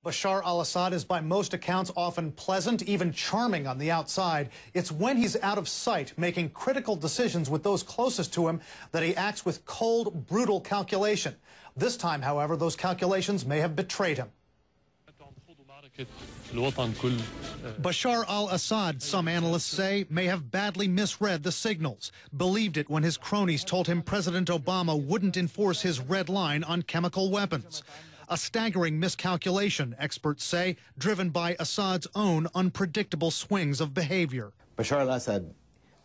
Bashar al Assad is by most accounts often pleasant, even charming on the outside. It's when he's out of sight, making critical decisions with those closest to him, that he acts with cold, brutal calculation. This time, however, those calculations may have betrayed him. Bashar al-Assad, some analysts say, may have badly misread the signals, believed it when his cronies told him President Obama wouldn't enforce his red line on chemical weapons. A staggering miscalculation, experts say, driven by Assad's own unpredictable swings of behavior. Bashar al-Assad,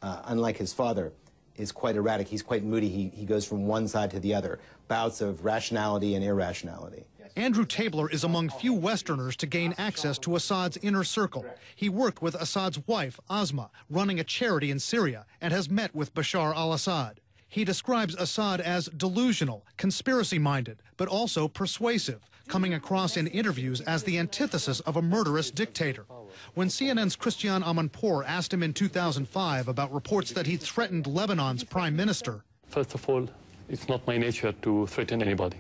unlike his father, is quite erratic. He's quite moody. He goes from one side to the other, bouts of rationality and irrationality. Andrew Tabler is among few Westerners to gain access to Assad's inner circle. He worked with Assad's wife, Asma, running a charity in Syria, and has met with Bashar al-Assad. He describes Assad as delusional, conspiracy-minded, but also persuasive, coming across in interviews as the antithesis of a murderous dictator. When CNN's Christian Amanpour asked him in 2005 about reports that he threatened Lebanon's prime minister. First of all, it's not my nature to threaten anybody.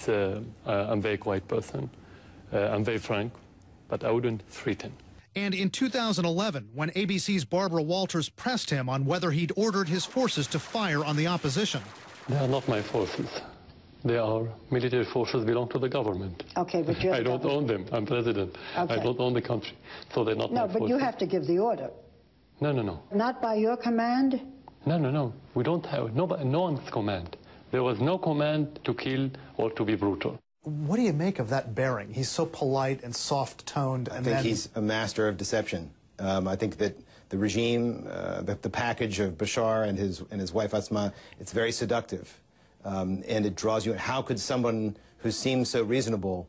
I'm a very quiet person. I'm very frank, but I wouldn't threaten. And in 2011, when ABC's Barbara Walters pressed him on whether he'd ordered his forces to fire on the opposition. They are not my forces. They are military forces belong to the government. Okay, but you're I don't own them. I'm president. Okay. I don't own the country. So they're not my forces. No, but you have to give the order. No, no, no. Not by your command? No, no, no. We don't have, no one's command. There was no command to kill or to be brutal. What do you make of that bearing? He's so polite and soft-toned. I think he's a master of deception. I think that the regime, the package of Bashar and his wife Asma, it's very seductive, and it draws you in. How could someone who seems so reasonable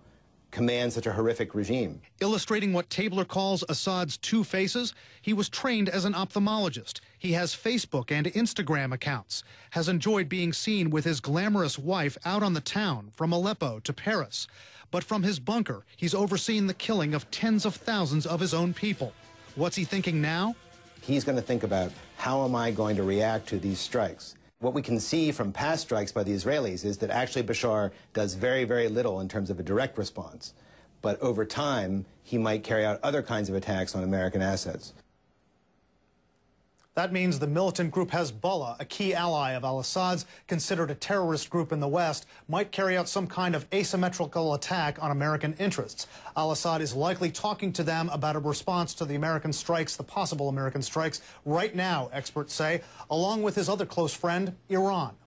command such a horrific regime? Illustrating what Tabler calls Assad's two faces, he was trained as an ophthalmologist. He has Facebook and Instagram accounts, has enjoyed being seen with his glamorous wife out on the town from Aleppo to Paris. But from his bunker, he's overseen the killing of tens of thousands of his own people. What's he thinking now? He's going to think about, how am I going to react to these strikes? What we can see from past strikes by the Israelis is that actually Bashar does very, very little in terms of a direct response. But over time, he might carry out other kinds of attacks on American assets. That means the militant group Hezbollah, a key ally of al-Assad's, considered a terrorist group in the West, might carry out some kind of asymmetrical attack on American interests. Al-Assad is likely talking to them about a response to the American strikes, the possible American strikes, right now, experts say, along with his other close friend, Iran.